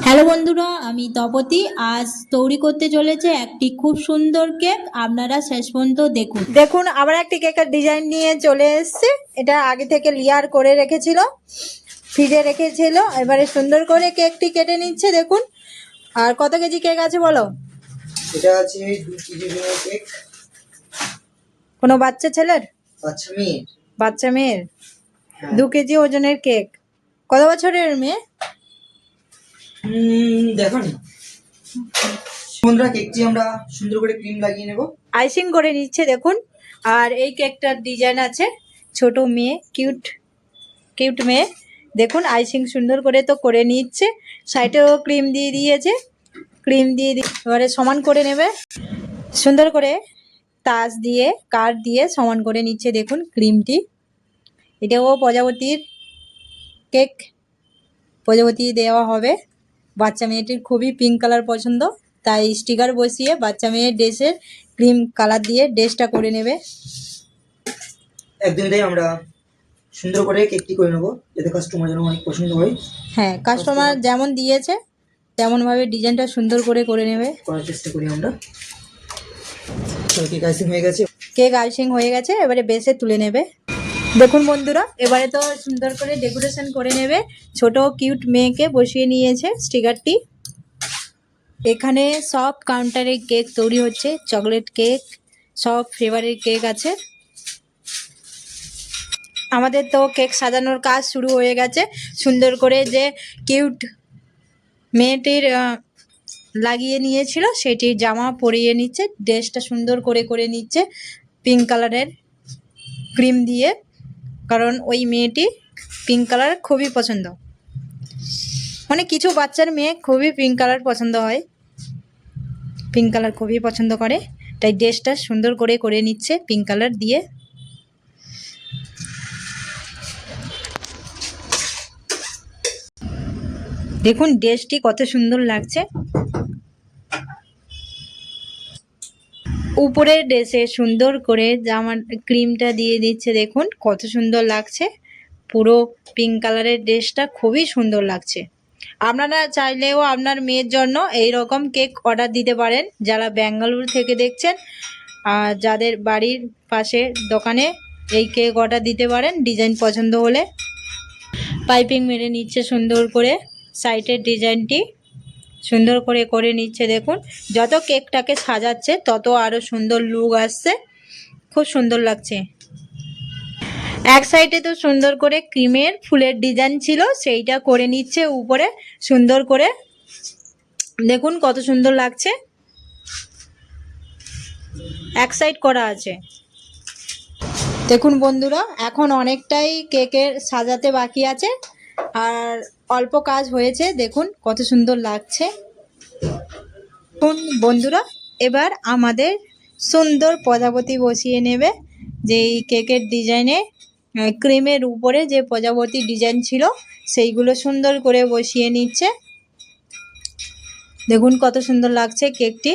Hello বন্ধুরা, আমি তপতি। আজ তৈরি করতে চলেছে একটি খুব সুন্দর কেক। আপনারা শেষ পর্যন্ত দেখুন। দেখুন আবার একটি কেকের ডিজাইন নিয়ে চলে এসেছে। এটা আগে থেকে লেয়ার করে রেখেছিল, ফ্রিজে রেখেছিল। এবারে সুন্দর করে কেকটি কেটে নিচ্ছে। দেখুন, আর কত কেজি কেক আছে বলো? এটা আছে 2 কেজি কেক। কোনো বাচ্চা ছেলের? বাচ্চা মেয়ের। বাচ্চা মেয়ের। হ্যাঁ। 2 কেজি ওজনের কেক। কত বছরের মেয়ে? দেখো নি বন্ধুরা, কেকটি আমরা সুন্দর করে ক্রিম লাগিয়ে নেব। আইসিং করে নিচ্ছে দেখুন। আর এই কেকটার ডিজাইন আছে ছোট মেয়ে, কিউট কিউট মেয়ে। দেখুন আইসিং সুন্দর করে তো করে নিচ্ছে। সাইডেও ক্রিম দিয়ে দিয়েছে। ক্রিম দিয়ে এবারে সমান করে নেবে সুন্দর করে। তাজ দিয়ে কাঠ দিয়ে সমান করে নিচ্ছে দেখুন ক্রিমটি। এটাও প্রজাপতির কেক, প্রজাপতি দেওয়া হবে। বাচ্চা মেয়েটির খুবই পিঙ্ক কালার পছন্দ, তাই স্টিকার বসিয়ে বাচ্চা মেয়ের ড্রেসের ক্রিম কালার দিয়ে ড্রেসটা করে নেবে। একদিনটাই আমরা সুন্দর করে কেকটি করে নেব, যাতে কাস্টমার যেন অনেক পছন্দ হয়। হ্যাঁ, কাস্টমার যেমন দিয়েছে তেমনভাবে ডিজাইনটা সুন্দর করে নেবে, করার চেষ্টা করি আমরা। কেক আইসিং হয়ে গেছে। কেক আইসিং হয়ে গেছে, এবারে বেসে তুলে নেবে। দেখুন বন্ধুরা, এবারে তো সুন্দর করে ডেকোরেশন করে নেবে। ছোট কিউট মেয়েকে বসিয়ে নিয়েছে স্টিকারটি। এখানে সব কাউন্টারে কেক তৈরি হচ্ছে, চকলেট কেক, সব ফ্লেভারের কেক আছে। আমাদের তো কেক সাজানোর কাজ শুরু হয়ে গেছে। সুন্দর করে যে কিউট মেয়েটির লাগিয়ে নিয়েছিল সেটির জামা পরিয়ে নিচ্ছে, ড্রেসটা সুন্দর করে নিচ্ছে পিঙ্ক কালারের ক্রিম দিয়ে, কারণ ওই মেয়েটি পিঙ্ক কালার খুবই পছন্দ। মানে কিছু বাচ্চার মেয়ে খুবই পিঙ্ক কালার পছন্দ হয়, পিঙ্ক কালার খুবই পছন্দ করে, তাই ড্রেসটা সুন্দর করে নিচ্ছে পিঙ্ক কালার দিয়ে। দেখুন ড্রেসটি কত সুন্দর লাগছে। উপরের ড্রেসে সুন্দর করে জামার ক্রিমটা দিয়ে দিচ্ছে, দেখুন কত সুন্দর লাগছে। পুরো পিঙ্ক কালারের ড্রেসটা খুবই সুন্দর লাগছে। আপনারা চাইলেও আপনার মেয়ের জন্য এই রকম কেক অর্ডার দিতে পারেন, যারা ব্যাঙ্গালুরু থেকে দেখছেন। আর যাদের বাড়ির পাশে দোকানে এই কেক অর্ডার দিতে পারেন ডিজাইন পছন্দ হলে। পাইপিং মেরে নিচ্ছে সুন্দর করে, সাইডের ডিজাইনটি সুন্দর করে নিচ্ছে। দেখুন যত কেকটাকে সাজাচ্ছে তত আরো সুন্দর লুক আসছে, খুব সুন্দর লাগছে। এক সাইডে তো সুন্দর করে ক্রিমের ফুলের ডিজাইন ছিল, সেইটা করে নিচ্ছে উপরে সুন্দর করে। দেখুন কত সুন্দর লাগছে, এক সাইড করা আছে। দেখুন বন্ধুরা, এখন অনেকটাই কেকের সাজাতে বাকি আছে, আর অল্প কাজ হয়েছে। দেখুন কত সুন্দর লাগছে। বন্ধুরা, এবার আমাদের সুন্দর প্রজাপতি বসিয়ে নেবে। যেই কেকের ডিজাইনে ক্রিমের উপরে যে প্রজাপতি ডিজাইন ছিল সেইগুলো সুন্দর করে বসিয়ে নিচ্ছে। দেখুন কত সুন্দর লাগছে কেকটি।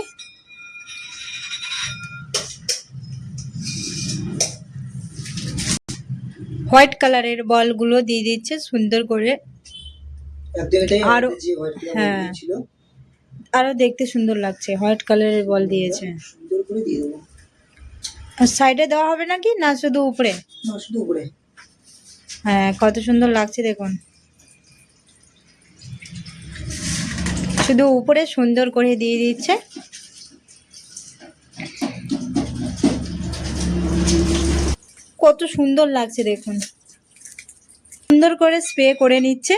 হোয়াইট কালারের বলগুলো দিয়ে দিচ্ছে সুন্দর করে। আরো হ্যাঁ, আরো দেখতে সুন্দর লাগছে, হোয়াইট কালারের বল দিয়েছে। সুন্দর করে দিয়ে দেবো। সাইডে দেওয়া হবে নাকি, না শুধু উপরে? না, শুধু উপরে। হ্যাঁ, কত সুন্দর লাগছে দেখুন, শুধু উপরে সুন্দর করে দিয়ে দিচ্ছে। কত সুন্দর লাগছে দেখুন, সুন্দর করে স্প্রে করে নিচ্ছে।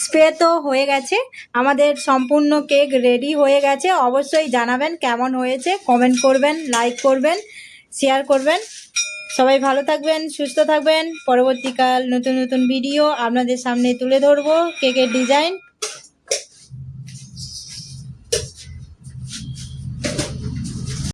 স্প্রে তো হয়ে গেছে, আমাদের সম্পূর্ণ কেক রেডি হয়ে গেছে। অবশ্যই জানাবেন কেমন হয়েছে, কমেন্ট করবেন, লাইক করবেন, শেয়ার করবেন। সবাই ভালো থাকবেন, সুস্থ থাকবেন। পরবর্তীকাল নতুন ভিডিও আপনাদের সামনে তুলে ধরবো কেকের ডিজাইন।